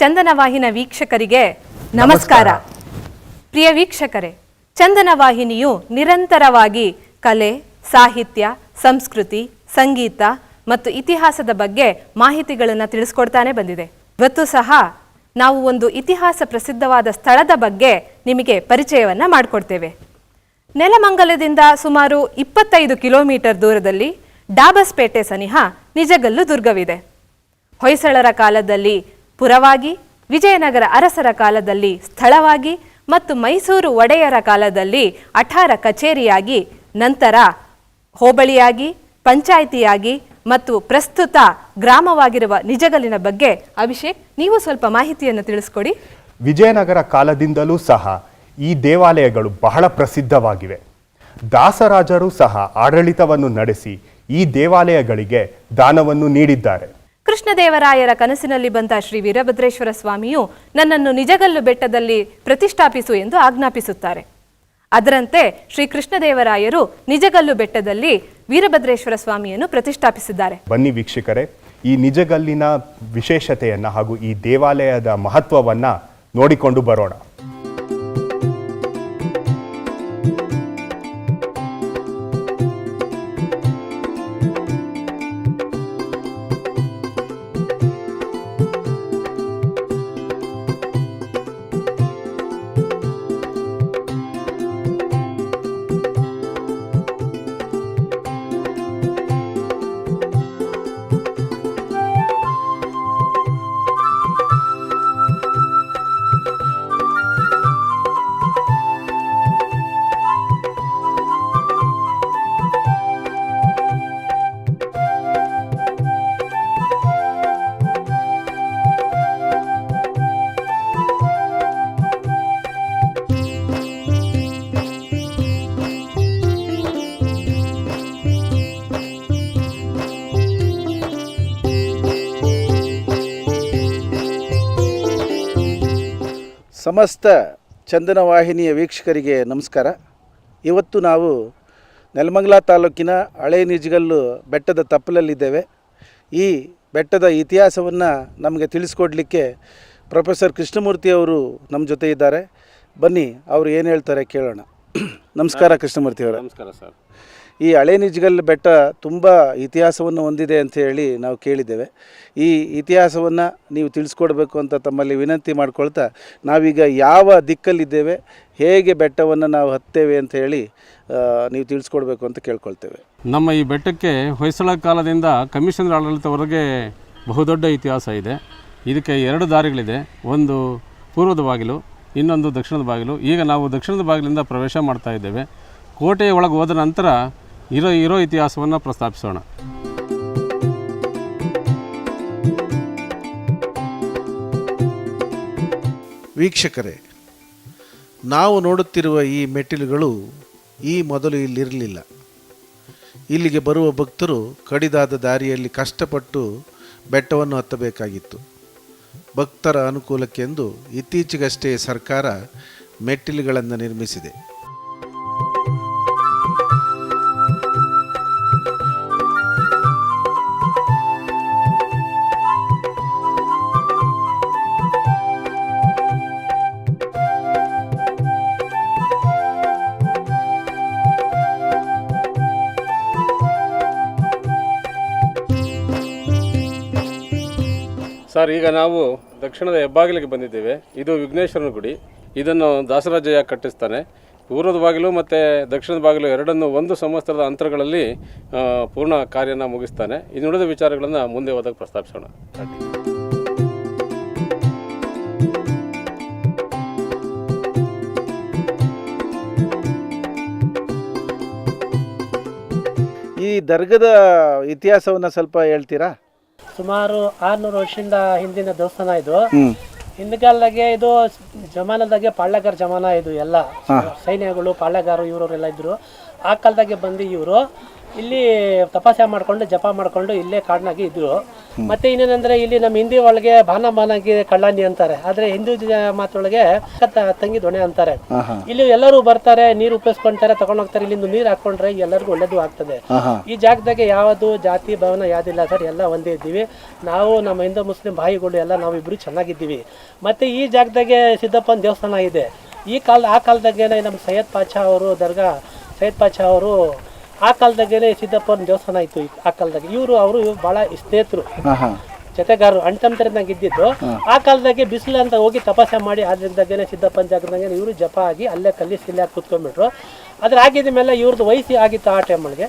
ಚಂದನ ವಾಹಿನ ವೀಕ್ಷಕರಿಗೆ ನಮಸ್ಕಾರ. ಪ್ರಿಯ ವೀಕ್ಷಕರೇ, ಚಂದನ ವಾಹಿನಿಯು ನಿರಂತರವಾಗಿ ಕಲೆ, ಸಾಹಿತ್ಯ, ಸಂಸ್ಕೃತಿ, ಸಂಗೀತ ಮತ್ತು ಇತಿಹಾಸದ ಬಗ್ಗೆ ಮಾಹಿತಿಗಳನ್ನು ತಿಳಿಸ್ಕೊಡ್ತಾನೆ ಬಂದಿದೆ. ಇವತ್ತು ಸಹ ನಾವು ಒಂದು ಇತಿಹಾಸ ಪ್ರಸಿದ್ಧವಾದ ಸ್ಥಳದ ಬಗ್ಗೆ ನಿಮಗೆ ಪರಿಚಯವನ್ನು ಮಾಡಿಕೊಡ್ತೇವೆ. ನೆಲಮಂಗಲದಿಂದ ಸುಮಾರು 25 ಕಿಲೋಮೀಟರ್ ದೂರದಲ್ಲಿ ಡಾಬಸ್ಪೇಟೆ ಸನಿಹ ನಿಜಗಲ್ಲು ದುರ್ಗವಿದೆ. ಹೊಯ್ಸಳರ ಕಾಲದಲ್ಲಿ ಪುರವಾಗಿ, ವಿಜಯನಗರ ಅರಸರ ಕಾಲದಲ್ಲಿ ಸ್ಥಳವಾಗಿ ಮತ್ತು ಮೈಸೂರು ಒಡೆಯರ ಕಾಲದಲ್ಲಿ ಅಠಾರ ಕಚೇರಿಯಾಗಿ, ನಂತರ ಹೋಬಳಿಯಾಗಿ, ಪಂಚಾಯಿತಿಯಾಗಿ ಮತ್ತು ಪ್ರಸ್ತುತ ಗ್ರಾಮವಾಗಿರುವ ನಿಜಗಲ್ಲಿನ ಬಗ್ಗೆ ಅಭಿಷೇಕ್, ನೀವು ಸ್ವಲ್ಪ ಮಾಹಿತಿಯನ್ನು ತಿಳಿಸ್ಕೊಡಿ. ವಿಜಯನಗರ ಕಾಲದಿಂದಲೂ ಸಹ ಈ ದೇವಾಲಯಗಳು ಬಹಳ ಪ್ರಸಿದ್ಧವಾಗಿವೆ. ದಾಸರಾಜರು ಸಹ ಆಡಳಿತವನ್ನು ನಡೆಸಿ ಈ ದೇವಾಲಯಗಳಿಗೆ ದಾನವನ್ನು ನೀಡಿದ್ದಾರೆ. ಕೃಷ್ಣದೇವರಾಯರ ಕನಸಿನಲ್ಲಿ ಬಂದ ಶ್ರೀ ವೀರಭದ್ರೇಶ್ವರ ಸ್ವಾಮಿಯು ನನ್ನನ್ನು ನಿಜಗಲ್ಲು ಬೆಟ್ಟದಲ್ಲಿ ಪ್ರತಿಷ್ಠಾಪಿಸು ಎಂದು ಆಜ್ಞಾಪಿಸುತ್ತಾರೆ. ಅದರಂತೆ ಶ್ರೀ ಕೃಷ್ಣದೇವರಾಯರು ನಿಜಗಲ್ಲು ಬೆಟ್ಟದಲ್ಲಿ ವೀರಭದ್ರೇಶ್ವರ ಸ್ವಾಮಿಯನ್ನು ಪ್ರತಿಷ್ಠಾಪಿಸಿದ್ದಾರೆ. ಬನ್ನಿ ವೀಕ್ಷಕರೇ, ಈ ನಿಜಗಲ್ಲಿನ ವಿಶೇಷತೆಯನ್ನು ಹಾಗೂ ಈ ದೇವಾಲಯದ ಮಹತ್ವವನ್ನು ನೋಡಿಕೊಂಡು ಬರೋಣ. ಸಮಸ್ತ ಚಂದನ ವಾಹಿನಿಯ ವೀಕ್ಷಕರಿಗೆ ನಮಸ್ಕಾರ. ಇವತ್ತು ನಾವು ನೆಲಮಂಗಲ ತಾಲೂಕಿನ ಹಳೆ ನಿಜಗಲ್ಲು ಬೆಟ್ಟದ ತಪ್ಪಲಲ್ಲಿದ್ದೇವೆ. ಈ ಬೆಟ್ಟದ ಇತಿಹಾಸವನ್ನು ನಮಗೆ ತಿಳಿಸ್ಕೊಡ್ಲಿಕ್ಕೆ ಪ್ರೊಫೆಸರ್ ಕೃಷ್ಣಮೂರ್ತಿ ಅವರು ನಮ್ಮ ಜೊತೆ ಇದ್ದಾರೆ. ಬನ್ನಿ, ಅವರು ಏನು ಹೇಳ್ತಾರೆ ಕೇಳೋಣ. ನಮಸ್ಕಾರ ಕೃಷ್ಣಮೂರ್ತಿ ಅವರೇ. ನಮಸ್ಕಾರ ಸರ್. ಈ ಹಳೆ ನಿಜಗಲ್ಲು ಬೆಟ್ಟ ತುಂಬ ಇತಿಹಾಸವನ್ನು ಹೊಂದಿದೆ ಅಂತ ಹೇಳಿ ನಾವು ಕೇಳಿದ್ದೇವೆ. ಈ ಇತಿಹಾಸವನ್ನು ನೀವು ತಿಳಿಸ್ಕೊಡ್ಬೇಕು ಅಂತ ತಮ್ಮಲ್ಲಿ ವಿನಂತಿ ಮಾಡ್ಕೊಳ್ತಾ, ನಾವೀಗ ಯಾವ ದಿಕ್ಕಲ್ಲಿದ್ದೇವೆ, ಹೇಗೆ ಬೆಟ್ಟವನ್ನು ನಾವು ಹತ್ತೇವೆ ಅಂತ ಹೇಳಿ ನೀವು ತಿಳಿಸ್ಕೊಡ್ಬೇಕು ಅಂತ ಕೇಳ್ಕೊಳ್ತೇವೆ. ನಮ್ಮ ಈ ಬೆಟ್ಟಕ್ಕೆ ಹೊಯ್ಸಳ ಕಾಲದಿಂದ ಕಮಿಷನರ್ ಆಡಳಿತವರೆಗೆ ಬಹುದೊಡ್ಡ ಇತಿಹಾಸ ಇದೆ. ಇದಕ್ಕೆ 2 ದಾರಿಗಳಿದೆ. ಒಂದು ಪೂರ್ವದ ಬಾಗಿಲು, ಇನ್ನೊಂದು ದಕ್ಷಿಣದ ಬಾಗಿಲು. ಈಗ ನಾವು ದಕ್ಷಿಣದ ಬಾಗಿಲಿಂದ ಪ್ರವೇಶ ಮಾಡ್ತಾ ಇದ್ದೇವೆ. ಕೋಟೆಯ ಒಳಗೆ ಹೋದ ನಂತರ ಇರೋ ಇತಿಹಾಸವನ್ನು ಪ್ರಸ್ತಾಪಿಸೋಣ. ವೀಕ್ಷಕರೇ, ನಾವು ನೋಡುತ್ತಿರುವ ಈ ಮೆಟ್ಟಿಲುಗಳು ಈ ಮೊದಲು ಇಲ್ಲಿರಲಿಲ್ಲ. ಇಲ್ಲಿಗೆ ಬರುವ ಭಕ್ತರು ಕಡಿದಾದ ದಾರಿಯಲ್ಲಿ ಕಷ್ಟಪಟ್ಟು ಬೆಟ್ಟವನ್ನು ಹತ್ತಬೇಕಾಗಿತ್ತು. ಭಕ್ತರ ಅನುಕೂಲಕ್ಕೆಂದು ಇತ್ತೀಚೆಗಷ್ಟೇ ಸರ್ಕಾರ ಮೆಟ್ಟಿಲುಗಳನ್ನು ನಿರ್ಮಿಸಿದೆ. ಸರ್, ಈಗ ನಾವು ದಕ್ಷಿಣದ ಹೆಬ್ಬಾಗಿಲಿಗೆ ಬಂದಿದ್ದೇವೆ. ಇದು ವಿಘ್ನೇಶ್ವರನ ಗುಡಿ. ಇದನ್ನು ದಾಸರಾಜಯ್ಯ ಕಟ್ಟಿಸ್ತಾನೆ. ಪೂರ್ವದ ಬಾಗಿಲು ಮತ್ತು ದಕ್ಷಿಣದ ಬಾಗಿಲು ಎರಡನ್ನು 1 ಸಂವತ್ಸರದ ಅಂತರಗಳಲ್ಲಿ ಪೂರ್ಣ ಕಾರ್ಯನ ಮುಗಿಸ್ತಾನೆ. ಇನ್ನು ಉಳಿದ ವಿಚಾರಗಳನ್ನು ಮುಂದೆ ಹೋದಾಗ ಪ್ರಸ್ತಾಪಿಸೋಣ. ಈ ದರ್ಗದ ಇತಿಹಾಸವನ್ನು ಸ್ವಲ್ಪ ಹೇಳ್ತೀರಾ? ಸುಮಾರು 600 ವರ್ಷದಿಂದ ಹಿಂದಿನ ದೇವಸ್ಥಾನ ಇದು. ಹಿಂದಕಾಲದಾಗೆ ಇದು ಜಮಾನದಾಗೆ ಪಾಳ್ಯಗಾರ ಜಮಾನ. ಇದು ಎಲ್ಲ ಸೈನ್ಯಗಳು, ಪಾಳ್ಯಗಾರರು ಇವರೆಲ್ಲ ಇದ್ರು. ಆ ಕಾಲದಾಗೆ ಬಂದು ಇವರು ಇಲ್ಲಿ ತಪಾಸಣೆ ಮಾಡ್ಕೊಂಡು ಜಪ ಮಾಡ್ಕೊಂಡು ಇಲ್ಲೇ ಕಾಡಿನಾಗೆ ಇದ್ರು. ಮತ್ತೆ ಇನ್ನೇನಂದ್ರೆ ಇಲ್ಲಿ ನಮ್ಮ ಹಿಂದಿ ಒಳಗೆ ಬಾನಗೆ ಕಳ್ಳಾನಿ ಅಂತಾರೆ, ಆದ್ರೆ ಹಿಂದೂ ಮಾತೊಳಗೆ ತಂಗಿ ದೊಣೆ ಅಂತಾರೆ. ಇಲ್ಲಿ ಎಲ್ಲರೂ ಬರ್ತಾರೆ, ನೀರು ಉಪಯೋಗಿಸ್ಕೊಂತಾರೆ, ತಗೊಂಡೋಗ್ತಾರೆ. ಇಲ್ಲಿಂದ ನೀರು ಹಾಕೊಂಡ್ರೆ ಎಲ್ಲರಿಗೂ ಒಳ್ಳೇದು ಆಗ್ತದೆ. ಈ ಜಾಗದಾಗೆ ಯಾವುದು ಜಾತಿ ಭವನ ಯಾವ್ದಿಲ್ಲ ಸರ್, ಎಲ್ಲ ಒಂದೇ ಇದ್ದೀವಿ ನಾವು. ನಮ್ಮ ಹಿಂದೂ ಮುಸ್ಲಿಂ ಭಾಯಿಗಳು ಎಲ್ಲ ನಾವಿಬ್ರು ಚೆನ್ನಾಗಿದ್ದೀವಿ. ಮತ್ತೆ ಈ ಜಾಗದಾಗೆ ಸಿದ್ದಪ್ಪನ ದೇವಸ್ಥಾನ ಇದೆ. ಆ ಕಾಲದಾಗೇನೆ ನಮ್ಮ ಸೈಯದ್ ಪಾಚಾ ಅವರು ದರ್ಗಾ ಸೈಯದ್ ಪಾಚಾ ಅವರು ಆ ಕಾಲದಾಗೇನೆ ಸಿದ್ದಪ್ಪನ ದೇವಸ್ಥಾನ ಇತ್ತು. ಆ ಕಾಲದಾಗೆ ಅವರು ಬಹಳ ಸ್ನೇಹಿತರು, ಜೊತೆಗಾರರು, ಅಣ್ತಂತರನಾಗ ಇದ್ದಿದ್ದು. ಆ ಕಾಲದಾಗೆ ಬಿಸಿಲು ಅಂತ ಹೋಗಿ ತಪಾಸಣೆ ಮಾಡಿ ಆದ್ರಿಂದಾಗೇನೆ ಸಿದ್ದಪ್ಪನ ಜಾಗದಾಗೆ ಇವರು ಜಪ ಆಗಿ ಅಲ್ಲೇ ಕಲ್ಲಿ ಕೂತ್ಕೊಂಡ್ಬಿಟ್ರು. ಅದ್ರ ಆಗಿದ ಮೇಲೆ ಇವ್ರದ್ದು ವಯಸ್ಸು ಆಗಿತ್ತು ಆ ಟೈಮೊಳಗೆ.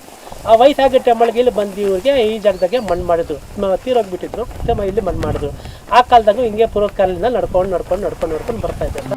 ಆ ವಯಸ್ಸಾಗಿದ್ದ ಟೈಮೊಳಗೆ ಇಲ್ಲಿ ಬಂದು ಇವ್ರಿಗೆ ಈ ಜಾಗದಾಗೆ ಮಣ್ಣು ಮಾಡಿದ್ರು, ತೀರೋಗ್ಬಿಟ್ಟಿದ್ರು, ಇಲ್ಲಿ ಮಣ್ಣು ಮಾಡಿದ್ರು. ಆ ಕಾಲದಾಗೂ ಹಿಂಗೆ ಪೂರ್ವಕಾಲಿಂದ ನಡ್ಕೊಂಡು ಬರ್ತಾ ಇದ್ದಾರೆ.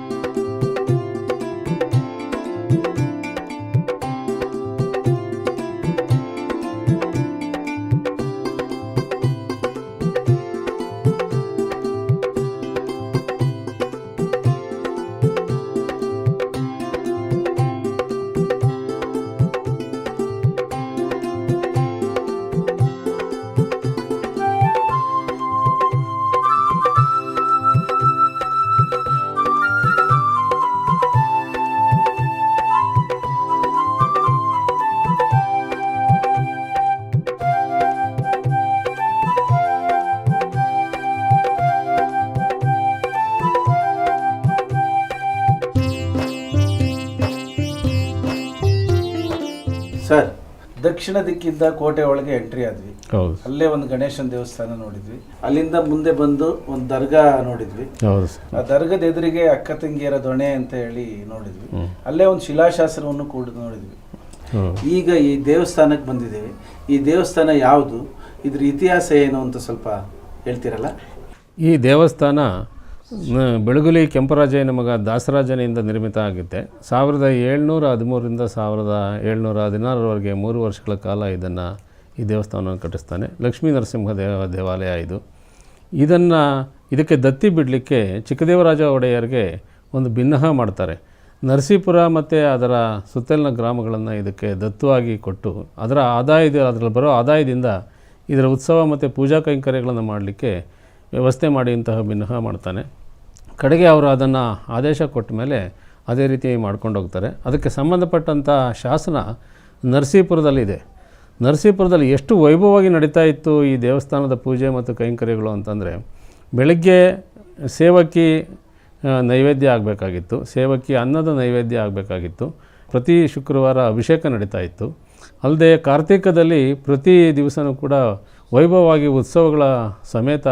ಸರ್, ದಕ್ಷಿಣ ದಿಕ್ಕಿಂದ ಕೋಟೆ ಒಳಗೆ ಎಂಟ್ರಿ ಆದ್ವಿ. ಹೌದು, ಅಲ್ಲೇ ಒಂದು ಗಣೇಶನ ದೇವಸ್ಥಾನ ನೋಡಿದ್ವಿ. ಅಲ್ಲಿಂದ ಮುಂದೆ ಬಂದು ಒಂದು ದರ್ಗಾ ನೋಡಿದ್ವಿ. ಹೌದು. ಆ ದರ್ಗದ ಎದುರಿಗೆ ಅಕ್ಕ ತಂಗಿಯರ ದೊಣೆ ಅಂತ ಹೇಳಿ ನೋಡಿದ್ವಿ. ಅಲ್ಲೇ ಒಂದು ಶಿಲಾಶಾಸನವನ್ನು ಕೂಡ ನೋಡಿದ್ವಿ. ಈಗ ಈ ದೇವಸ್ಥಾನಕ್ಕೆ ಬಂದಿದ್ದೇವೆ. ಈ ದೇವಸ್ಥಾನ ಯಾವುದು, ಇದ್ರ ಇತಿಹಾಸ ಏನು ಅಂತ ಸ್ವಲ್ಪ ಹೇಳ್ತೀರಲ್ಲ? ಈ ದೇವಸ್ಥಾನ ಬೆಳಗುಲಿ ಕೆಂಪರಾಜಯ್ಯನ ಮಗ ದಾಸರಾಜನಿಂದ ನಿರ್ಮಿತ ಆಗುತ್ತೆ. 1713ರಿಂದ 1716ರವರೆಗೆ 3 ವರ್ಷಗಳ ಕಾಲ ಈ ದೇವಸ್ಥಾನವನ್ನು ಕಟ್ಟಿಸ್ತಾನೆ. ಲಕ್ಷ್ಮೀ ನರಸಿಂಹ ದೇವಾಲಯ ಇದು. ಇದಕ್ಕೆ ದತ್ತಿ ಬಿಡಲಿಕ್ಕೆ ಚಿಕ್ಕದೇವರಾಜ ಒಡೆಯರಿಗೆ ಒಂದು ಭಿನ್ನಹ ಮಾಡ್ತಾರೆ. ನರಸೀಪುರ ಮತ್ತು ಅದರ ಸುತ್ತಲಿನ ಗ್ರಾಮಗಳನ್ನು ಇದಕ್ಕೆ ದತ್ತುವಾಗಿ ಕೊಟ್ಟು ಅದರಲ್ಲಿ ಬರೋ ಆದಾಯದಿಂದ ಇದರ ಉತ್ಸವ ಮತ್ತು ಪೂಜಾ ಕೈಂಕರ್ಯಗಳನ್ನು ಮಾಡಲಿಕ್ಕೆ ವ್ಯವಸ್ಥೆ ಮಾಡಿ ಇಂತಹ ಭಿನ್ನಹ ಮಾಡ್ತಾನೆ. ಕಡೆಗೆ ಅವರು ಅದನ್ನು ಆದೇಶ ಕೊಟ್ಟ ಮೇಲೆ ಅದೇ ರೀತಿ ಮಾಡ್ಕೊಂಡು ಹೋಗ್ತಾರೆ. ಅದಕ್ಕೆ ಸಂಬಂಧಪಟ್ಟಂಥ ಶಾಸನ ನರಸೀಪುರದಲ್ಲಿದೆ. ನರಸೀಪುರದಲ್ಲಿ ಎಷ್ಟು ವೈಭವವಾಗಿ ನಡೀತಾ ಇತ್ತು ಈ ದೇವಸ್ಥಾನದ ಪೂಜೆ ಮತ್ತು ಕೈಂಕರ್ಯಗಳು ಅಂತಂದರೆ, ಬೆಳಗ್ಗೆ ಸೇವಕಿ ನೈವೇದ್ಯ ಆಗಬೇಕಾಗಿತ್ತು, ಸೇವಕಿ ಅನ್ನದ ನೈವೇದ್ಯ ಆಗಬೇಕಾಗಿತ್ತು. ಪ್ರತಿ ಶುಕ್ರವಾರ ಅಭಿಷೇಕ ನಡೀತಾ ಇತ್ತು. ಅಲ್ಲದೆ ಕಾರ್ತಿಕದಲ್ಲಿ ಪ್ರತಿ ದಿವಸವೂ ಕೂಡ ವೈಭವವಾಗಿ ಉತ್ಸವಗಳ ಸಮೇತ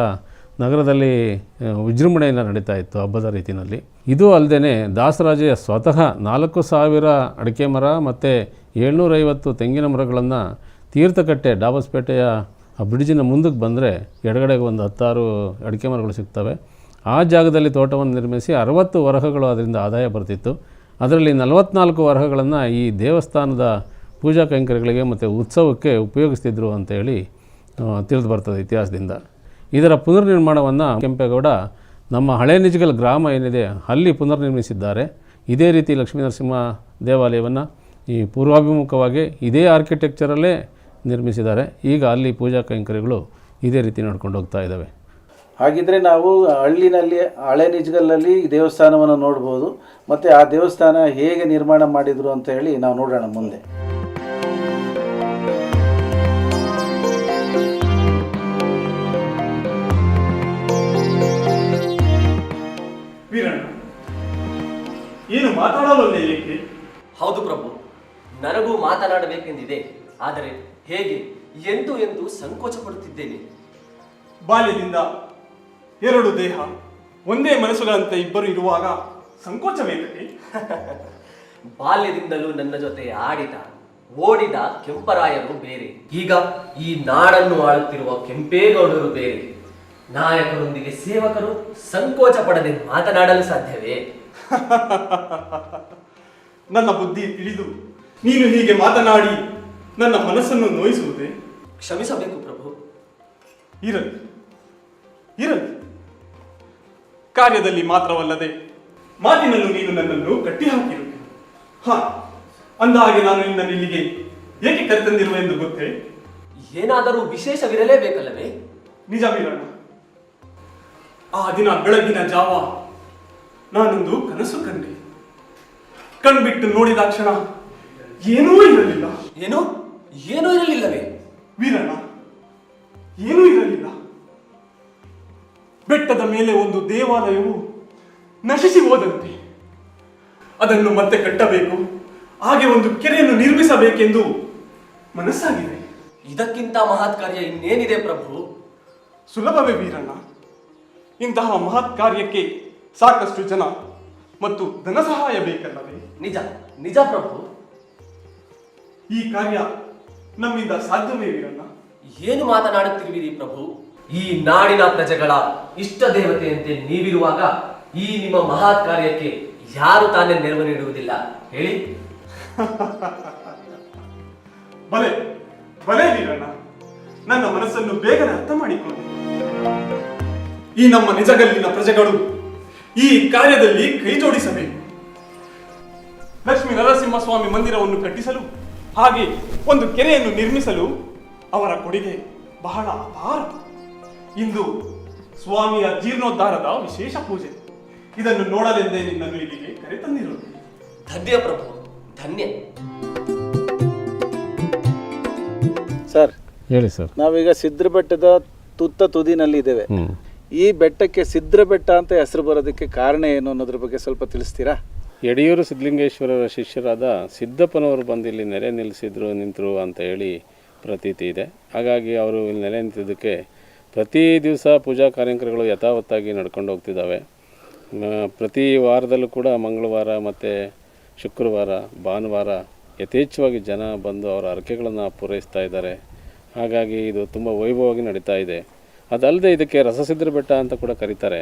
ನಗರದಲ್ಲಿ ವಿಜೃಂಭಣೆಯಿಂದ ನಡೀತಾ ಇತ್ತು ಹಬ್ಬದ ರೀತಿಯಲ್ಲಿ. ಇದು ಅಲ್ಲದೆ ದಾಸರಾಜಯ್ಯ ಸ್ವತಃ 4000 ಅಡಿಕೆ ಮರ ಮತ್ತು 750 ತೆಂಗಿನ ಮರಗಳನ್ನು ತೀರ್ಥಕಟ್ಟೆ ಡಾಬಸ್ಪೇಟೆಯ ಆ ಬ್ರಿಡ್ಜಿನ ಮುಂದಕ್ಕೆ ಬಂದರೆ ಎಡಗಡೆಗೆ ಒಂದು 10 ಅಡಿಕೆ ಮರಗಳು ಸಿಗ್ತವೆ. ಆ ಜಾಗದಲ್ಲಿ ತೋಟವನ್ನು ನಿರ್ಮಿಸಿ 60 ವರಹಗಳು ಅದರಿಂದ ಆದಾಯ ಬರ್ತಿತ್ತು. ಅದರಲ್ಲಿ 44 ವರಹಗಳನ್ನು ಈ ದೇವಸ್ಥಾನದ ಪೂಜಾ ಕೈಂಕರ್ಯಗಳಿಗೆ ಮತ್ತು ಉತ್ಸವಕ್ಕೆ ಉಪಯೋಗಿಸ್ತಿದ್ರು ಅಂತೇಳಿ ತಿಳಿದು ಬರ್ತದೆ ಇತಿಹಾಸದಿಂದ. ಇದರ ಪುನರ್ನಿರ್ಮಾಣವನ್ನು ಕೆಂಪೇಗೌಡ ನಮ್ಮ ಹಳೆ ನಿಜಗಲ್ ಗ್ರಾಮ ಏನಿದೆ ಅಲ್ಲಿ ಪುನರ್ನಿರ್ಮಿಸಿದ್ದಾರೆ. ಇದೇ ರೀತಿ ಲಕ್ಷ್ಮೀ ನರಸಿಂಹ ದೇವಾಲಯವನ್ನು ಈ ಪೂರ್ವಾಭಿಮುಖವಾಗಿ ಇದೇ ಆರ್ಕಿಟೆಕ್ಚರಲ್ಲೇ ನಿರ್ಮಿಸಿದ್ದಾರೆ. ಈಗ ಅಲ್ಲಿ ಪೂಜಾ ಕೈಂಕರ್ಯಗಳು ಇದೇ ರೀತಿ ನಡ್ಕೊಂಡು ಹೋಗ್ತಾ ಇದ್ದಾವೆ. ಹಾಗಿದ್ರೆ ನಾವು ಹಳ್ಳಿನಲ್ಲಿ ಹಳೆ ನಿಜಗಲ್ಲಲ್ಲಿ ದೇವಸ್ಥಾನವನ್ನು ನೋಡ್ಬೋದು, ಮತ್ತು ಆ ದೇವಸ್ಥಾನ ಹೇಗೆ ನಿರ್ಮಾಣ ಮಾಡಿದರು ಅಂತ ಹೇಳಿ ನಾವು ನೋಡೋಣ ಮುಂದೆ. ಏನು ಮಾತಾಡೋಲ್ಲ ಏಕೆ? ಹೌದು ಪ್ರಭು, ನನಗೂ ಮಾತನಾಡಬೇಕೆಂದಿದೆ. ಆದರೆ ಹೇಗೆ ಎಂದು ಸಂಕೋಚ ಪಡುತ್ತಿದ್ದೇನೆ. ಬಾಲ್ಯದಿಂದ 2 ದೇಹ ಒಂದೇ ಮನಸ್ಸುಗಳಂತೆ ಇಬ್ಬರು ಇರುವಾಗ ಸಂಕೋಚವೇಕೆ? ಬಾಲ್ಯದಿಂದಲೂ ನನ್ನ ಜೊತೆ ಆಡಿದ ಓಡಿದ ಕೆಂಪರಾಯರು ಬೇರೆ, ಈಗ ಈ ನಾಡನ್ನು ಆಳುತ್ತಿರುವ ಕೆಂಪೇಗೌಡರು ಬೇರೆ. ನಾಯಕರೊಂದಿಗೆ ಸೇವಕರು ಸಂಕೋಚ ಪಡದೆ ಮಾತನಾಡಲು ಸಾಧ್ಯವೇ? ನನ್ನ ಬುದ್ಧಿ ತಿಳಿದು ನೀನು ಹೀಗೆ ಮಾತನಾಡಿ ನನ್ನ ಮನಸ್ಸನ್ನು ನೋಯಿಸುವುದೇ? ಕ್ಷಮಿಸಬೇಕು ಪ್ರಭು. ಇರಲಿ, ಕಾರ್ಯದಲ್ಲಿ ಮಾತ್ರವಲ್ಲದೆ ಮಾತಿನಲ್ಲೂ ನೀನು ನನ್ನನ್ನು ಕಟ್ಟಿ ಹಾಕಿರುವೆ. ಅಂದ ಹಾಗೆ ನಾನು ನಿನ್ನನ್ನು ಇಲ್ಲಿಗೆ ಏಕೆ ಕರೆತಂದಿರುವ ಎಂದು ಗೊತ್ತೇ? ಏನಾದರೂ ವಿಶೇಷವಿರಲೇಬೇಕಲ್ಲವೇ? ನಿಜ ವೀರಣ್ಣ, ಆ ದಿನ ಬೆಳಗಿನ ಜಾವ ನಾನೊಂದು ಕನಸು ಕಂಡೆ. ಕಣ್ಬಿಟ್ಟು ನೋಡಿದ ಕ್ಷಣ ಏನೂ ಇರಲಿಲ್ಲ. ಏನು ಏನೂ ಇರಲಿಲ್ಲವೇ? ವೀರಣ್ಣ, ಏನೂ ಇರಲಿಲ್ಲ. ಬೆಟ್ಟದ ಮೇಲೆ ಒಂದು ದೇವಾಲಯವು ನಶಿಸಿ ಹೋದಂತೆ. ಅದನ್ನು ಮತ್ತೆ ಕಟ್ಟಬೇಕು, ಹಾಗೆ ಒಂದು ಕೆರೆಯನ್ನು ನಿರ್ಮಿಸಬೇಕೆಂದು ಮನಸ್ಸಾಗಿದೆ. ಇದಕ್ಕಿಂತ ಮಹತ್ ಕಾರ್ಯ ಇನ್ನೇನಿದೆ ಪ್ರಭು? ಸುಲಭವೇ ವೀರಣ್ಣ. ಇಂತಹ ಮಹತ್ ಕಾರ್ಯಕ್ಕೆ ಸಾಕಷ್ಟು ಜನ ಮತ್ತು ಧನ ಸಹಾಯ ಬೇಕಲ್ಲವೇ? ನಿಜ ನಿಜ ಪ್ರಭು. ಈ ಕಾರ್ಯ ನಮ್ಮಿಂದ ಸಾಧ್ಯವೇ ವೀರಣ್ಣ? ಏನು ಮಾತನಾಡುತ್ತಿರುವಿರಿ ಪ್ರಭು? ಈ ನಾಡಿನ ಪ್ರಜೆಗಳ ಇಷ್ಟ ದೇವತೆಯಂತೆ ನೀವಿರುವಾಗ ಈ ನಿಮ್ಮ ಮಹತ್ ಕಾರ್ಯಕ್ಕೆ ಯಾರು ತಾನೇ ನೆರವು ನೀಡುವುದಿಲ್ಲ ಹೇಳಿ? ಬಲೆ ಬಲೆ ವೀರಣ್ಣ, ನನ್ನ ಮನಸ್ಸನ್ನು ಬೇಗನೆ ಅರ್ಥ ಮಾಡಿಕೊಂಡೆ. ಈ ನಮ್ಮ ನಿಜಗಲ್ಲಿನ ಪ್ರಜೆಗಳು ಈ ಕಾರ್ಯದಲ್ಲಿ ಕೈ ಜೋಡಿಸಬೇಕು. ಲಕ್ಷ್ಮೀ ನರಸಿಂಹಸ್ವಾಮಿ ಮಂದಿರವನ್ನು ಕಟ್ಟಿಸಲು, ಹಾಗೆ ಒಂದು ಕೆರೆಯನ್ನು ನಿರ್ಮಿಸಲು ಅವರ ಕೊಡುಗೆ ಬಹಳ ಅಪಾರ. ಇಂದು ಸ್ವಾಮಿಯ ಜೀರ್ಣೋದ್ಧಾರದ ವಿಶೇಷ ಪೂಜೆ. ಇದನ್ನು ನೋಡಲೆಂದೇ ನಿನ್ನನ್ನು ಇಲ್ಲಿಗೆ ಕರೆತಂದಿರುವುದು. ಧನ್ಯ ಪ್ರಭು, ಧನ್ಯ. ಸರ್, ಹೇಳಿ ಸರ್. ನಾವೀಗ ಸಿದ್ರ ಬೆಟ್ಟದ ತುದಿನಲ್ಲಿದ್ದೇವೆ. ಈ ಬೆಟ್ಟಕ್ಕೆ ಸಿದ್ರ ಬೆಟ್ಟ ಅಂತ ಹೆಸರು ಬರೋದಕ್ಕೆ ಕಾರಣ ಏನು ಅನ್ನೋದ್ರ ಬಗ್ಗೆ ಸ್ವಲ್ಪ ತಿಳಿಸ್ತೀರಾ? ಯಡಿಯೂರು ಸಿದ್ಧಲಿಂಗೇಶ್ವರರ ಶಿಷ್ಯರಾದ ಸಿದ್ದಪ್ಪನವರು ಬಂದು ಇಲ್ಲಿ ನೆಲೆ ನಿಂತರು ಅಂತ ಹೇಳಿ ಪ್ರತೀತಿ ಇದೆ. ಹಾಗಾಗಿ ಅವರು ಇಲ್ಲಿ ನೆಲೆ ನಿಂತಿದ್ದಕ್ಕೆ ಪ್ರತಿ ದಿವಸ ಪೂಜಾ ಕಾರ್ಯಕ್ರಮಗಳು ಯಥಾವತ್ತಾಗಿ ನಡ್ಕೊಂಡು ಹೋಗ್ತಿದ್ದಾವೆ. ಪ್ರತಿ ವಾರದಲ್ಲೂ ಕೂಡ ಮಂಗಳವಾರ ಮತ್ತು ಶುಕ್ರವಾರ, ಭಾನುವಾರ ಯಥೇಚ್ಛವಾಗಿ ಜನ ಬಂದು ಅವರ ಹರಕೆಗಳನ್ನು ಪೂರೈಸ್ತಾ ಇದ್ದಾರೆ. ಹಾಗಾಗಿ ಇದು ತುಂಬ ವೈಭವವಾಗಿ ನಡೀತಾ ಇದೆ. ಅದಲ್ಲದೆ ಇದಕ್ಕೆ ರಸಸಿದ್ರ ಬೆಟ್ಟ ಅಂತ ಕೂಡ ಕರೀತಾರೆ.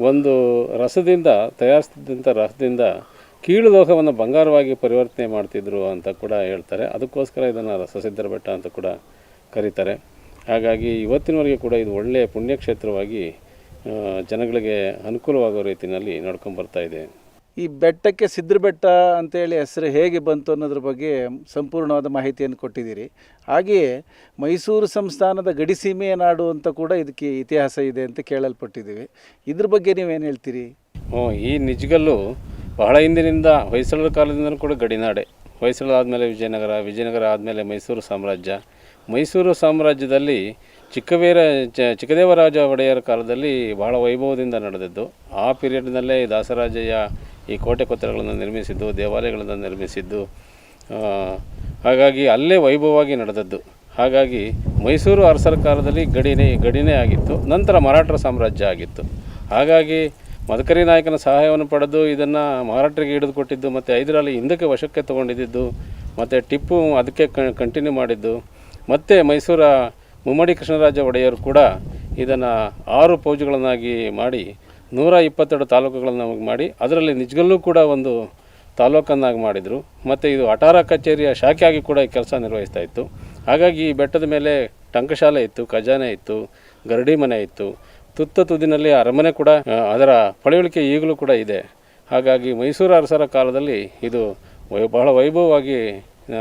ಒಂದು ರಸದಿಂದ ತಯಾರಿಸಿದಂಥ ರಸದಿಂದ ಕೀಳು ಲೋಹವನ್ನು ಬಂಗಾರವಾಗಿ ಪರಿವರ್ತನೆ ಮಾಡ್ತಿದ್ರು ಅಂತ ಕೂಡ ಹೇಳ್ತಾರೆ. ಅದಕ್ಕೋಸ್ಕರ ಇದನ್ನು ರಸಸಿದ್ರ ಬೆಟ್ಟ ಅಂತ ಕೂಡ ಕರೀತಾರೆ. ಹಾಗಾಗಿ ಇವತ್ತಿನವರೆಗೆ ಕೂಡ ಇದು ಒಳ್ಳೆಯ ಪುಣ್ಯಕ್ಷೇತ್ರವಾಗಿ ಜನಗಳಿಗೆ ಅನುಕೂಲವಾಗೋ ರೀತಿಯಲ್ಲಿ ನಡ್ಕೊಂಡ್ಬರ್ತಾ ಇದೆ. ಈ ಬೆಟ್ಟಕ್ಕೆ ಸಿದ್ರ ಬೆಟ್ಟ ಅಂತೇಳಿ ಹೆಸರು ಹೇಗೆ ಬಂತು ಅನ್ನೋದ್ರ ಬಗ್ಗೆ ಸಂಪೂರ್ಣವಾದ ಮಾಹಿತಿಯನ್ನು ಕೊಟ್ಟಿದ್ದೀರಿ. ಹಾಗೆಯೇ ಮೈಸೂರು ಸಂಸ್ಥಾನದ ಗಡಿಸೀಮೆಯ ನಾಡು ಅಂತ ಕೂಡ ಇದಕ್ಕೆ ಇತಿಹಾಸ ಇದೆ ಅಂತ ಕೇಳಲ್ಪಟ್ಟಿದ್ದೀವಿ. ಇದ್ರ ಬಗ್ಗೆ ನೀವೇನು ಹೇಳ್ತೀರಿ? ಈ ನಿಜಗಲ್ಲು ಬಹಳ ಹಿಂದಿನಿಂದ ಹೊಯ್ಸಳರ ಕಾಲದಿಂದಲೂ ಕೂಡ ಗಡಿನಾಡೆ. ಹೊಯ್ಸಳ ಆದಮೇಲೆ ವಿಜಯನಗರ ಆದಮೇಲೆ ಮೈಸೂರು ಸಾಮ್ರಾಜ್ಯದಲ್ಲಿ ಚಿಕ್ಕದೇವರಾಜ ಒಡೆಯರ ಕಾಲದಲ್ಲಿ ಬಹಳ ವೈಭವದಿಂದ ನಡೆದಿದ್ದು. ಆ ಪೀರಿಯಡ್ನಲ್ಲೇ ದಾಸರಾಜಯ್ಯ ಈ ಕೋಟೆ ಕೊತ್ತಲಗಳನ್ನು ನಿರ್ಮಿಸಿದ್ದು, ದೇವಾಲಯಗಳನ್ನು ನಿರ್ಮಿಸಿದ್ದು. ಹಾಗಾಗಿ ಅಲ್ಲೇ ವೈಭವವಾಗಿ ನಡೆದದ್ದು. ಹಾಗಾಗಿ ಮೈಸೂರು ಅರಸರ ಕಾಲದಲ್ಲಿ ಗಡಿನೇ ಆಗಿತ್ತು. ನಂತರ ಮರಾಠರ ಸಾಮ್ರಾಜ್ಯ ಆಗಿತ್ತು. ಹಾಗಾಗಿ ಮದಕರಿ ನಾಯಕನ ಸಹಾಯವನ್ನು ಪಡೆದು ಇದನ್ನು ಮರಾಠರಿಗೆ ಹಿಡಿದುಕೊಟ್ಟಿದ್ದು, ಮತ್ತು ಹೈದರಾಲಿ ಹಿಂದಕ್ಕೆ ವಶಕ್ಕೆ ತೊಗೊಂಡಿದ್ದು, ಮತ್ತು ಟಿಪ್ಪು ಅದಕ್ಕೆ ಕಂಟಿನ್ಯೂ ಮಾಡಿದ್ದು, ಮತ್ತು ಮೈಸೂರ ಮುಮ್ಮಡಿ ಕೃಷ್ಣರಾಜ ಒಡೆಯರು ಕೂಡ ಇದನ್ನು 6 ಫೌಜುಗಳನ್ನಾಗಿ ಮಾಡಿ 122 ತಾಲೂಕುಗಳನ್ನು ಮಾಡಿ ಅದರಲ್ಲಿ ನಿಜಗಲ್ಲೂ ಕೂಡ ಒಂದು ತಾಲೂಕನ್ನಾಗಿ ಮಾಡಿದರು. ಮತ್ತು ಇದು ಅಟಾರ ಕಚೇರಿಯ ಶಾಖೆಯಾಗಿ ಕೂಡ ಕೆಲಸ ನಿರ್ವಹಿಸ್ತಾ ಇತ್ತು. ಹಾಗಾಗಿ ಈ ಬೆಟ್ಟದ ಮೇಲೆ ಟಂಕಶಾಲೆ ಇತ್ತು, ಖಜಾನೆ ಇತ್ತು, ಗರಡಿ ಮನೆ ಇತ್ತು. ತುದಿನಲ್ಲಿ ಅರಮನೆ ಕೂಡ, ಅದರ ಪಳೆಯುಳಿಕೆ ಈಗಲೂ ಕೂಡ ಇದೆ. ಹಾಗಾಗಿ ಮೈಸೂರು ಅರಸರ ಕಾಲದಲ್ಲಿ ಇದು ಬಹಳ ವೈಭವವಾಗಿ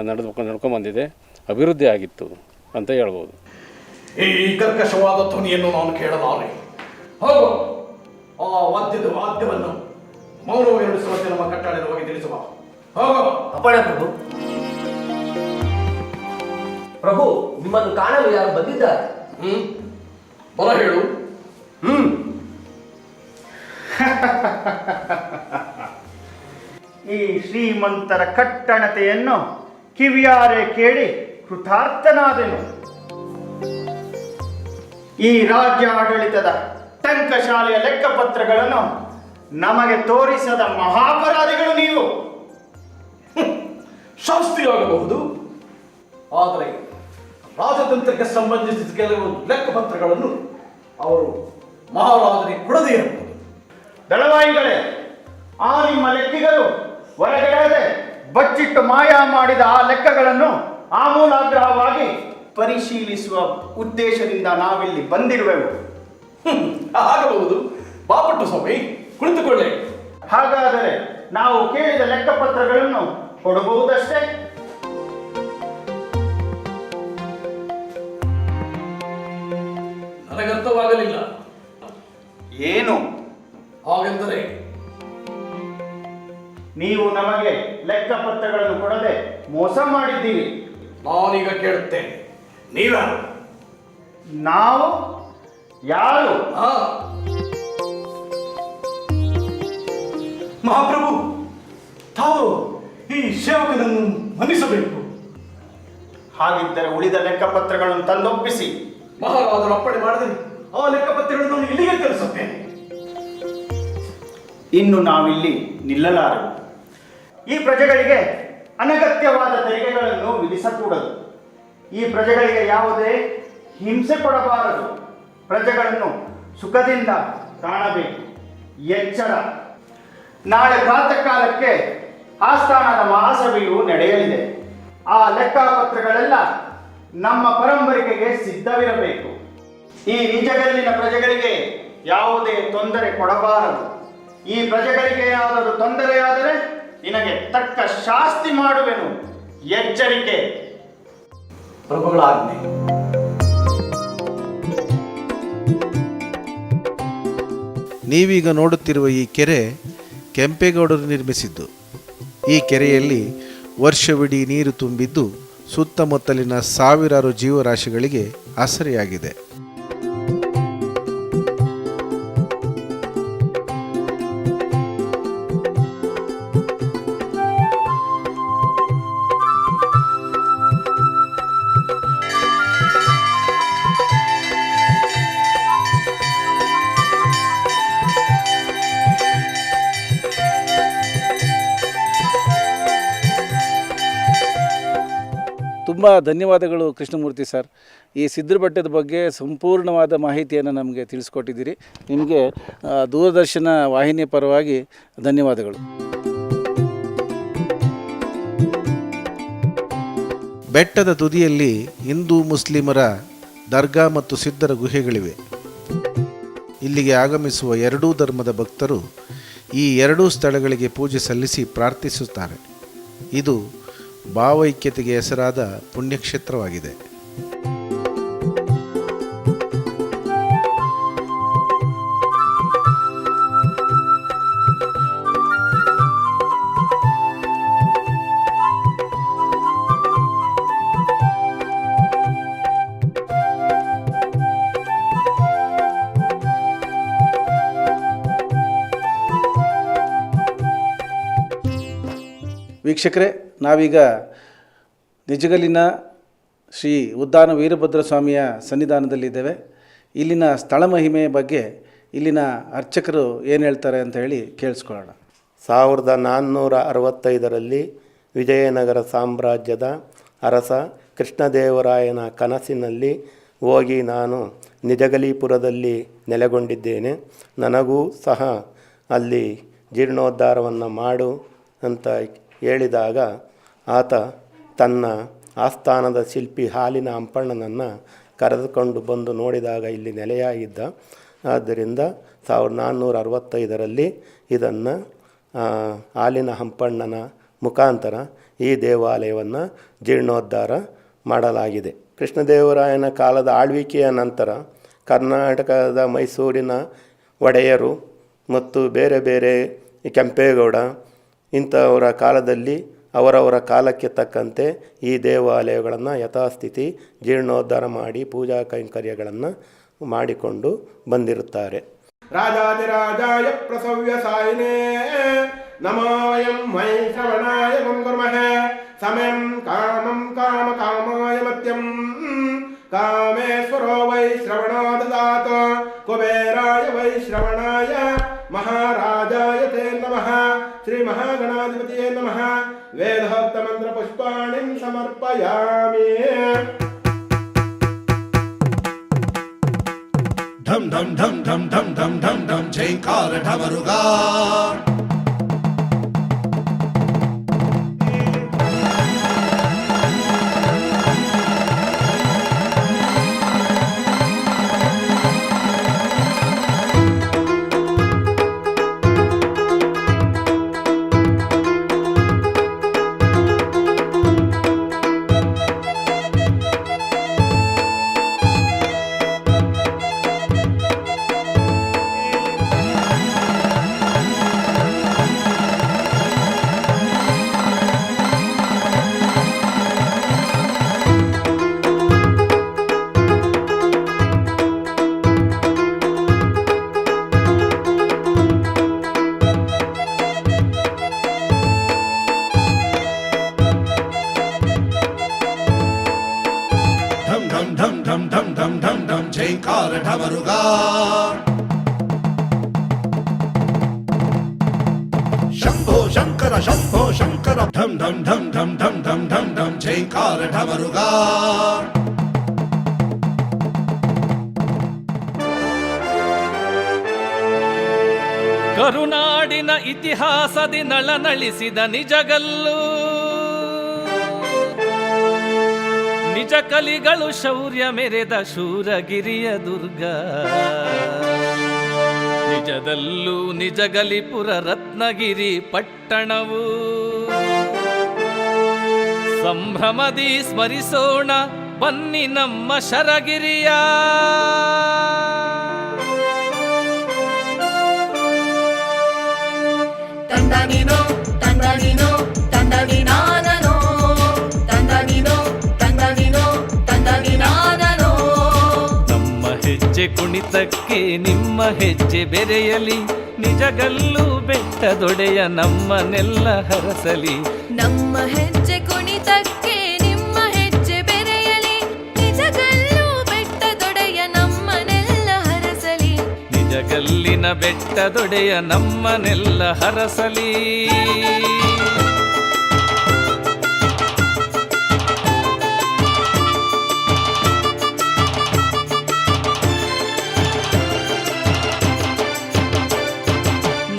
ನಡ್ಕೊಂಡ್ಬಂದಿದೆ, ಅಭಿವೃದ್ಧಿ ಆಗಿತ್ತು ಅಂತ ಹೇಳ್ಬೋದು. ಈ ಕರ್ಕಶವಾದ ಧ್ವನಿಯನ್ನು ನಾನು ಕೇಳಲಾರೆ. ಹಾಗೂ ಆ ವಾದ್ಯವನ್ನು ಮೌನವಿರಿಸುವಂತೆ ನಮ್ಮ ಕಟ್ಟಡದ ಹೋಗಿ ತಿಳಿಸುವ. ಅಪ್ಪಣೆ ಪ್ರಭು. ಪ್ರಭು, ನಿಮ್ಮನ್ನು ಕಾಣಲು ಯಾರು ಬಂದಿದ್ದಾರೆ? ಬರ ಹೇಳು. ಈ ಶ್ರೀಮಂತರ ಕಟ್ಟಣತೆಯನ್ನು ಕಿವಿಯಾರೆ ಕೇಳಿ ಕೃತಾರ್ಥನಾದೆನು. ಈ ರಾಜ್ಯ ಆಡಳಿತದ ಟಂಕಶಾಲೆಯ ಲೆಕ್ಕಪತ್ರಗಳನ್ನು ನಮಗೆ ತೋರಿಸದ ಮಹಾಪರಾಧಿಗಳು ನೀವು. ಶಾಸ್ತಿಯಾಗಬಹುದು, ಆದರೆ ರಾಜತಂತ್ರಕ್ಕೆ ಸಂಬಂಧಿಸಿದ ಕೆಲವು ಲೆಕ್ಕಪತ್ರಗಳನ್ನು ಅವರು ಮಹಾರಾಜರಿಗೆ ಕೊಡದೇ ಇರಬಹುದು. ದಳವಾಯಿಗಳೇ, ಆ ನಿಮ್ಮ ಲೆಕ್ಕಿಗರು ಹೊರಗಡೆ ಬಚ್ಚಿಟ್ಟು ಮಾಯ ಮಾಡಿದ ಆ ಲೆಕ್ಕಗಳನ್ನು ಆಮೂಲಾಗ್ರಹವಾಗಿ ಪರಿಶೀಲಿಸುವ ಉದ್ದೇಶದಿಂದ ನಾವಿಲ್ಲಿ ಬಂದಿರುವೆವು. ಆಗಬಹುದು. ಬಾಪಟ್ಟು ಸ್ವಾಮಿ, ಕುಳಿತುಕೊಳ್ಳಿ. ಹಾಗಾದರೆ ನಾವು ಕೇಳಿದ ಲೆಕ್ಕಪತ್ರಗಳನ್ನು ಕೊಡಬಹುದಷ್ಟೇ. ನನಗರ್ಥವಾಗಲಿಲ್ಲ. ಏನು? ಹಾಗೆಂದರೆ ನೀವು ನಮಗೆ ಲೆಕ್ಕಪತ್ರಗಳನ್ನು ಕೊಡದೆ ಮೋಸ ಮಾಡಿದ್ದೀರಿ. ನಾನೀಗ ಕೇಳುತ್ತೇನೆ, ನೀವ್ಯಾರು? ನಾವು ಯಾರು? ಮಹಾಪ್ರಭು, ತಾವು ಈ ಸೇವಕನನ್ನು ಮನ್ನಿಸಬೇಕು. ಹಾಗಿದ್ದರೆ ಉಳಿದ ಲೆಕ್ಕಪತ್ರಗಳನ್ನು ತಂದೊಪ್ಪಿಸಿ. ಮಹಾರಾಜರು ಅಪ್ಪಣೆ ಮಾಡಿದರೆ ಆ ಲೆಕ್ಕಪತ್ರಗಳನ್ನು ನಾನು ಇಲ್ಲಿಗೆ ತರಿಸುತ್ತೇನೆ. ಇನ್ನು ನಾವಿಲ್ಲಿ ನಿಲ್ಲಲಾರೆವು. ಈ ಪ್ರಜೆಗಳಿಗೆ ಅನಗತ್ಯವಾದ ತೆರಿಗೆಗಳನ್ನು ವಿಧಿಸಕೂಡದು. ಈ ಪ್ರಜೆಗಳಿಗೆ ಯಾವುದೇ ಹಿಂಸೆ ಕೊಡಬಾರದು. ಪ್ರಜೆಗಳನ್ನು ಸುಖದಿಂದ ಕಾಣಬೇಕು. ಎಚ್ಚರ. ನಾಳೆ ಪ್ರಾತಃ ಕಾಲಕ್ಕೆ ಆಸ್ಥಾನದ ಮಹಾಸಭೆಯು ನಡೆಯಲಿದೆ. ಆ ಲೆಕ್ಕಪತ್ರಗಳೆಲ್ಲ ನಮ್ಮ ಪರಂಪರೆಗೆ ಸಿದ್ಧವಿರಬೇಕು. ಈ ನಿಜಗಲ್ಲಿನ ಪ್ರಜೆಗಳಿಗೆ ಯಾವುದೇ ತೊಂದರೆ ಕೊಡಬಾರದು. ಈ ಪ್ರಜೆಗಳಿಗೆ ಯಾವುದಾದರೂ ತೊಂದರೆಯಾದರೆ ನಿನಗೆ ತಕ್ಕ ಶಾಸ್ತಿ ಮಾಡುವೆನು. ಎಚ್ಚರಿಕೆ. ಪ್ರಭುಗಳ ಆಜ್ಞೆ. ನೀವೀಗ ನೋಡುತ್ತಿರುವ ಈ ಕೆರೆ ಕೆಂಪೇಗೌಡರು ನಿರ್ಮಿಸಿದ್ದು. ಈ ಕೆರೆಯಲ್ಲಿ ವರ್ಷವಿಡೀ ನೀರು ತುಂಬಿದ್ದು ಸುತ್ತಮುತ್ತಲಿನ ಸಾವಿರಾರು ಜೀವರಾಶಿಗಳಿಗೆ ಆಸರೆಯಾಗಿದೆ. ತುಂಬ ಧನ್ಯವಾದಗಳು ಕೃಷ್ಣಮೂರ್ತಿ ಸರ್. ಈ ಸಿದ್ಧರ ಬೆಟ್ಟದ ಬಗ್ಗೆ ಸಂಪೂರ್ಣವಾದ ಮಾಹಿತಿಯನ್ನು ನಮಗೆ ತಿಳಿಸ್ಕೊಟ್ಟಿದ್ದೀರಿ. ನಿಮಗೆ ದೂರದರ್ಶನ ವಾಹಿನಿಯ ಪರವಾಗಿ ಧನ್ಯವಾದಗಳು. ಬೆಟ್ಟದ ತುದಿಯಲ್ಲಿ ಹಿಂದೂ ಮುಸ್ಲಿಮರ ದರ್ಗಾ ಮತ್ತು ಸಿದ್ಧರ ಗುಹೆಗಳಿವೆ. ಇಲ್ಲಿಗೆ ಆಗಮಿಸುವ ಎರಡೂ ಧರ್ಮದ ಭಕ್ತರು ಈ ಎರಡೂ ಸ್ಥಳಗಳಿಗೆ ಪೂಜೆ ಸಲ್ಲಿಸಿ ಪ್ರಾರ್ಥಿಸುತ್ತಾರೆ. ಇದು ಭಾವೈಕ್ಯತೆಗೆ ಹೆಸರಾದ ಪುಣ್ಯಕ್ಷೇತ್ರವಾಗಿದೆ. ವೀಕ್ಷಕರೇ, ನಾವೀಗ ನಿಜಗಲ್ಲಿನ ಶ್ರೀ ಉದ್ದಾನ ವೀರಭದ್ರ ಸ್ವಾಮಿಯ ಸನ್ನಿಧಾನದಲ್ಲಿದ್ದೇವೆ. ಇಲ್ಲಿನ ಸ್ಥಳ ಮಹಿಮೆಯ ಬಗ್ಗೆ ಇಲ್ಲಿನ ಅರ್ಚಕರು ಏನು ಹೇಳ್ತಾರೆ ಅಂತ ಹೇಳಿ ಕೇಳಿಸ್ಕೊಳ್ಳೋಣ. 1465ರಲ್ಲಿ ವಿಜಯನಗರ ಸಾಮ್ರಾಜ್ಯದ ಅರಸ ಕೃಷ್ಣದೇವರಾಯನ ಕನಸಿನಲ್ಲಿ ಹೋಗಿ ನಾನು ನಿಜಗಲೀಪುರದಲ್ಲಿ ನೆಲೆಗೊಂಡಿದ್ದೇನೆ. ನನಗೂ ಸಹ ಅಲ್ಲಿ ಜೀರ್ಣೋದ್ಧಾರವನ್ನು ಮಾಡು ಅಂತ ಹೇಳಿದಾಗ ಆತ ತನ್ನ ಆಸ್ಥಾನದ ಶಿಲ್ಪಿ ಹಾಲಿನ ಹಂಪಣ್ಣನನ್ನು ಕರೆದುಕೊಂಡು ಬಂದು ನೋಡಿದಾಗ ಇಲ್ಲಿ ನೆಲೆಯಾಗಿದ್ದ. ಆದ್ದರಿಂದ 1465ರಲ್ಲಿ ಇದನ್ನು ಹಾಲಿನ ಹಂಪಣ್ಣನ ಮುಖಾಂತರ ಈ ದೇವಾಲಯವನ್ನು ಜೀರ್ಣೋದ್ಧಾರ ಮಾಡಲಾಗಿದೆ. ಕೃಷ್ಣದೇವರಾಯನ ಕಾಲದ ಆಳ್ವಿಕೆಯ ನಂತರ ಕರ್ನಾಟಕದ ಮೈಸೂರಿನ ಒಡೆಯರು ಮತ್ತು ಬೇರೆ ಬೇರೆ ಕೆಂಪೇಗೌಡ ಇಂಥವರ ಕಾಲದಲ್ಲಿ ಅವರವರ ಕಾಲಕ್ಕೆ ತಕ್ಕಂತೆ ಈ ದೇವಾಲಯಗಳನ್ನು ಯಥಾಸ್ಥಿತಿ ಜೀರ್ಣೋದ್ಧಾರ ಮಾಡಿ ಪೂಜಾ ಕೈಂಕರ್ಯಗಳನ್ನು ಮಾಡಿಕೊಂಡು ಬಂದಿರುತ್ತಾರೆ. ರಾಜಾದಿರಾಜಾಯ ಪ್ರಸವ್ಯಸಾಯಿನೇ ನಮೋಯಂ ಮೈ ಶ್ರವಣಾಯ ಮಂಗುರ್ಮಃ ಸಮಯಂ ಕಾಮಂ ಕಾಮ ಕಾಮಾಯ ಮತ್ಯಂ ಕಾಮೇಶ್ವರೋ ವೈ ಶ್ರವಣೋ ದದಾತ ಕುಬೇರಾಯ ವೈ ಶ್ರವಣಾಯ ಮಹಾರಾಜಾಯ ತೇ ನಮಃ ಶ್ರೀ ಮಹಾಗಣಾಧಿಪತಿಯೇ ನಮಃ. ವೇದೋಕ್ತ ಮಂತ್ರ ಪುಷ್ಪಾಣಿಂ ಸಮರ್ಪಯಾಮಿ. ಢಂ ಢಂ ಢಂ ಢಂ ಢಂ ಢಂ ಢಂ ಢಂ ಜೈಕಾರ ಢಮರುಗಾ. dham dham dham dham dham dham Jaikara Dhamaruga Shambho Shankara dham dham dham dham dham dham dham dham Jaikara Dhamaruga ಕರುನಾಡಿನ ಇತಿಹಾಸದಿ ನಳನಳಿಸಿದ ನಿಜಗಲ್ಲು, ನಿಜ ಕಲಿಗಳು ಶೌರ್ಯ ಮೆರೆದ ಶೂರಗಿರಿಯ ದುರ್ಗ, ನಿಜದಲ್ಲೂ ನಿಜಗಲಿಪುರ ರತ್ನಗಿರಿ ಪಟ್ಟಣವು. ಸಂಭ್ರಮದಿ ಸ್ಮರಿಸೋಣ ಬನ್ನಿ ನಮ್ಮ ಶರಗಿರಿಯ. ತಂದನಿನೋ ತಂದನಿನೋ ತಂದನಿನಾನನೋ ತಂದನಿನೋ ತಂದನಿನೋ ತಂದನಿನಾನನೋ. ನಮ್ಮ ಹೆಜ್ಜೆ ಕುಣಿತಕ್ಕೆ ನಿಮ್ಮ ಹೆಜ್ಜೆ ಬೆರೆಯಲಿ, ನಿಜಗಲ್ಲು ಬೆಟ್ಟದೊಡೆಯ ನಮ್ಮನ್ನೆಲ್ಲ ಹರಸಲಿ. ನಮ್ಮ ಹೆಜ್ಜೆ ಕುಣಿತಕ್ಕೆ ನಿಮ್ಮ ಹೆಜ್ಜೆ ಬೆರೆಯಲಿ, ನಿಜಗಲ್ಲು ಬೆಟ್ಟದೊಡೆಯ ನಮ್ಮನ್ನೆಲ್ಲ ಹರಸಲಿ. ನಿಜಗಲ್ಲಿನ ಬೆಟ್ಟದೊಡೆಯ ನಮ್ಮನ್ನೆಲ್ಲ ಹರಸಲಿ.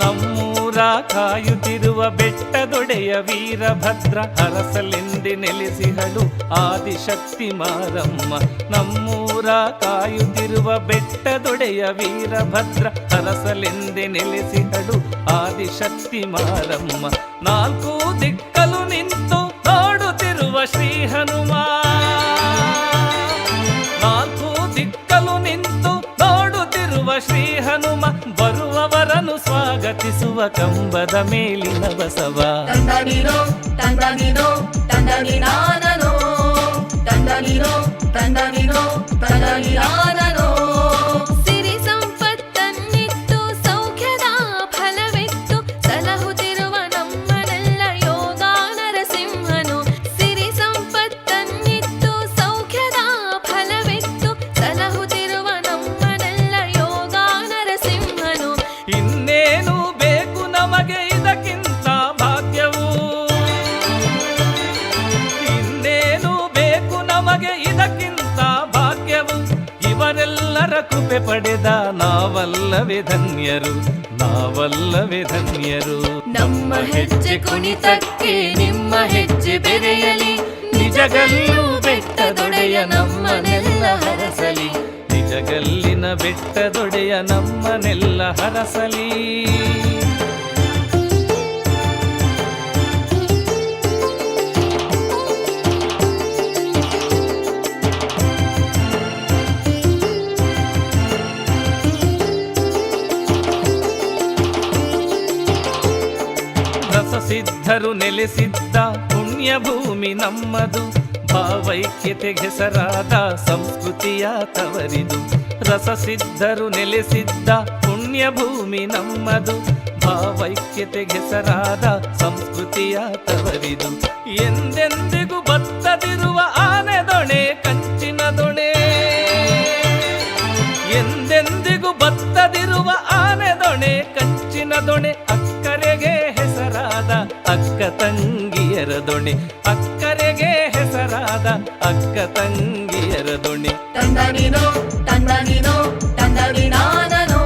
ನಮ್ಮೂರ ಕಾಯುತ್ತಿರುವ ಬೆಟ್ಟದೊಡೆಯ ವೀರಭದ್ರ ಹರಸಲೆಂದೆ ನೆಲೆಸಿಹಳು ಆದಿಶಕ್ತಿ ಮಾರಮ್ಮ. ನಮ್ಮೂರ ಕಾಯುತ್ತಿರುವ ಬೆಟ್ಟದೊಡೆಯ ವೀರಭದ್ರ ಹರಸಲೆಂದೆ ನೆಲೆಸಿಹಳು ಆದಿಶಕ್ತಿ ಮಾರಮ್ಮ. ನಾಲ್ಕು ದಿಕ್ಕಲು ನಿಂತು ನೋಡುತ್ತಿರುವ ಶ್ರೀ ಹನುಮ, ನಾಲ್ಕು ದಿಕ್ಕಲು ನಿಂತು ನೋಡುತ್ತಿರುವ ಶ್ರೀ ಹನುಮ, ಬರುವವರನ್ನು ಸ್ವಾಗತಿಸುವ ಕಂಬದ ಮೇಲಿನ ಬಸವ. ತಂದನಿನೋ ತಂದನಿನೋ ತಂದನಿನಾನನೋ ತಂದನಿನೋ ತಂದನಿನೋ ತಂದನಿನಾನನೋ. ಸಿರಿ ಸಂಪತ್ತನ್ನಿತ್ತು ಸೌಖ್ಯದ ಫಲವಿತ್ತು ಸಲಹುತ್ತಿರುವ ನಮ್ಮನೆಲ್ಲ ಯೋಗ ನರಸಿಂಹನು. ಸಿರಿ ಸಂಪತ್ತನ್ನಿತ್ತು ಸೌಖ್ಯದ ಫಲವಿತ್ತು ಸಲಹುತ್ತಿರುವ ನಮ್ಮನೆಲ್ಲ ಯೋಗ ನರಸಿಂಹನು. ಇನ್ನೇನು ಬೇಕು ನಮಗೆ ಇದಕ್ಕಿಂತ ಭಾಗ್ಯವು, ಇನ್ನೇನು ಬೇಕು ನಮಗೆ ಇದಕ್ಕಿಂತ ಭಾಗ್ಯವು. ಇವರೆಲ್ಲರ ಕೃಪೆ ಪಡೆದ ನಾವಲ್ಲವೇ ಧನ್ಯರು, ನಾವಲ್ಲವೇ ಧನ್ಯರು. ನಮ್ಮ ಹೆಜ್ಜೆ ಕುಣಿತಕ್ಕೆ ನಿಮ್ಮ ಹೆಜ್ಜೆ ಬೆರೆಯಲಿ, ನಿಜಗಲ್ಲು ಬೆಟ್ಟದೊಡೆಯ ನಮ್ಮನ್ನೆಲ್ಲ ಹರಸಲಿ. ನಿಜಗಲ್ಲಿನ ಬೆಟ್ಟದೊಡೆಯ ನಮ್ಮನ್ನೆಲ್ಲ ಹರಸಲಿ. ರಸಸಿದ್ಧರು ನೆಲೆಸಿದ್ದ ಪುಣ್ಯ ಭೂಮಿ ನಮ್ಮದು, ಭಾವೈಕ್ಯತೆಗೆ ಹೆಸರಾದ ಸಂಸ್ಕೃತಿಯ ತವರಿದು. ರಸಸಿದ್ಧರು ನೆಲೆಸಿದ್ದ ಪುಣ್ಯ ಭೂಮಿ ನಮ್ಮದು, ಭಾವೈಕ್ಯತೆಗೆ ಹೆಸರಾದ ಸಂಸ್ಕೃತಿಯ ತವರಿದು. ಎಂದೆಂದಿಗೂ ಬತ್ತದಿರುವ ಆನೆ ದೊಣೆ ಕಂಚಿನ ದೊಣೆ, ಎಂದೆಂದಿಗೂ ಬತ್ತದಿರುವ ಆನೆ ದೊಣೆ ಕಂಚಿನ ದೊಣೆ. ಅಕ್ಕರೆಗೆ ಹೆಸರಾದ ಅಕ್ಕ ತಂಗಿಯರ ದೊಣೆ, ಅಕ್ಕರೆಗೆ ಹೆಸರಾದ ಅಕ್ಕ ತಂಗಿಯರ ದೊಣೆ. ತಂದನಿನೋ ತಂದನಿನೋ ತಂದನಿನಾನನೋ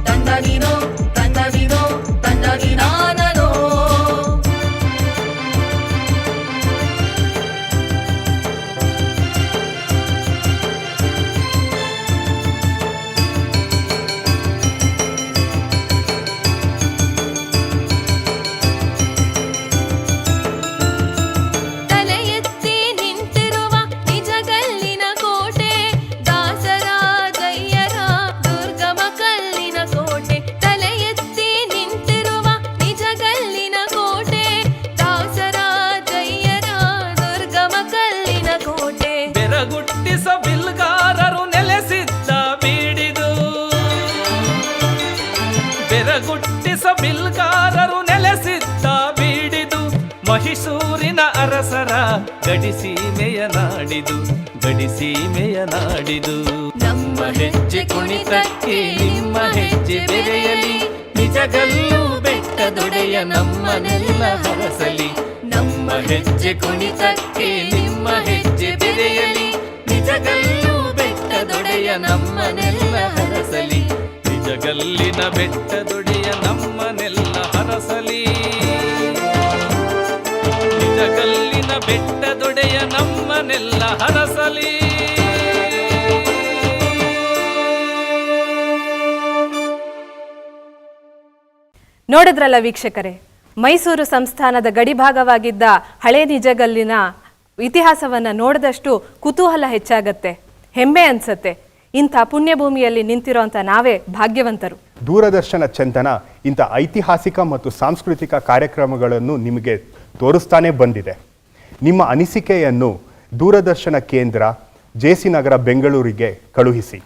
ತಂದನಿನೋ ತಂದನಿನೋ ತಂದನಿನಾನನೋ. ತಲೆ ಎತ್ತಿ ನಿಂತಿರುವ ನಿಜಗಲ್ಲಿನ ಕೋಟೆ, ದಾಸರಾಜಯ್ಯರ ದುರ್ಗಮ ಕಲ್ಲಿನ ಕೋಟೆ. ತಲೆ ಎತ್ತಿ ನಿಂತಿರುವ ನಿಜಗಲ್ಲಿನ ಕೋಟೆ, ದಾಸರಾಜಯ್ಯರ ದುರ್ಗಮ ಕಲ್ಲಿನ ಕೋಟೆ. ಬೆರಗುಟ್ಟಿಸ ಬಿಲ್ಗಾರರು ನೆಲೆಸಿದ್ದ ಬೀಡಿದು, ಬೆರಗುಟ್ಟಿಸ ಬಿಲ್ಗಾರರು ನೆಲೆಸಿದ್ದ ಬೀಡಿದು. ಮಹಿಷೂರಿನ ಅರಸರ ಗಡಿಸೀಮೆಯ ನಾಡಿದು, ಗಡಿಸೀಮೆಯ ನಾಡಿದು. ನಮ್ಮ ಹೆಜ್ಜೆ ಕುಣಿತಕ್ಕೆ ನಿಮ್ಮ ಹೆಜ್ಜೆ ಬೆರೆಯಲಿ, ನಿಜಗಲ್ಲು ಬೆಟ್ಟದೊಡೆಯ ನಮ್ಮನೆಲ್ಲ ಹರಸಲಿ. ನಮ್ಮ ಹೆಜ್ಜೆ ಕುಣಿತಕ್ಕೆ ನಿಮ್ಮ ಹೆಜ್ಜೆ ಬೆರೆಯಲಿ, ನಿಜಗಲ್ಲು ಬೆಟ್ಟದೊಡೆಯ ನಮ್ಮನೆಲ್ಲ ಹರಸಲಿ. ನಿಜಗಲ್ಲಿನ ಬೆಟ್ಟದೊಡೆಯ ನಮ್ಮನೆಲ್ಲ ಹರಸಲಿ. ನಿಜಗಲ್ಲಿನ ಬೆಟ್ಟದೊಡೆಯ ನಮ್ಮನೆಲ್ಲ ಹರಸಲಿ. ನೋಡಿದ್ರಲ್ಲ ವೀಕ್ಷಕರೇ, ಮೈಸೂರು ಸಂಸ್ಥಾನದ ಗಡಿಭಾಗವಾಗಿದ್ದ ಹಳೆ ನಿಜಗಲ್ಲಿನ ಇತಿಹಾಸವನ್ನು ನೋಡಿದಷ್ಟು ಕುತೂಹಲ ಹೆಚ್ಚಾಗತ್ತೆ, ಹೆಮ್ಮೆ ಅನ್ಸತ್ತೆ. ಇಂಥ ಪುಣ್ಯಭೂಮಿಯಲ್ಲಿ ನಿಂತಿರೋಂಥ ನಾವೇ ಭಾಗ್ಯವಂತರು. ದೂರದರ್ಶನ ಚಂದನ ಇಂಥ ಐತಿಹಾಸಿಕ ಮತ್ತು ಸಾಂಸ್ಕೃತಿಕ ಕಾರ್ಯಕ್ರಮಗಳನ್ನು ನಿಮಗೆ ತೋರಿಸ್ತಾನೆ ಬಂದಿದೆ. ನಿಮ್ಮ ಅನಿಸಿಕೆಯನ್ನು ದೂರದರ್ಶನ ಕೇಂದ್ರ, ಜೆಸಿ ನಗರ, ಬೆಂಗಳೂರಿಗೆ ಕಳುಹಿಸಿ.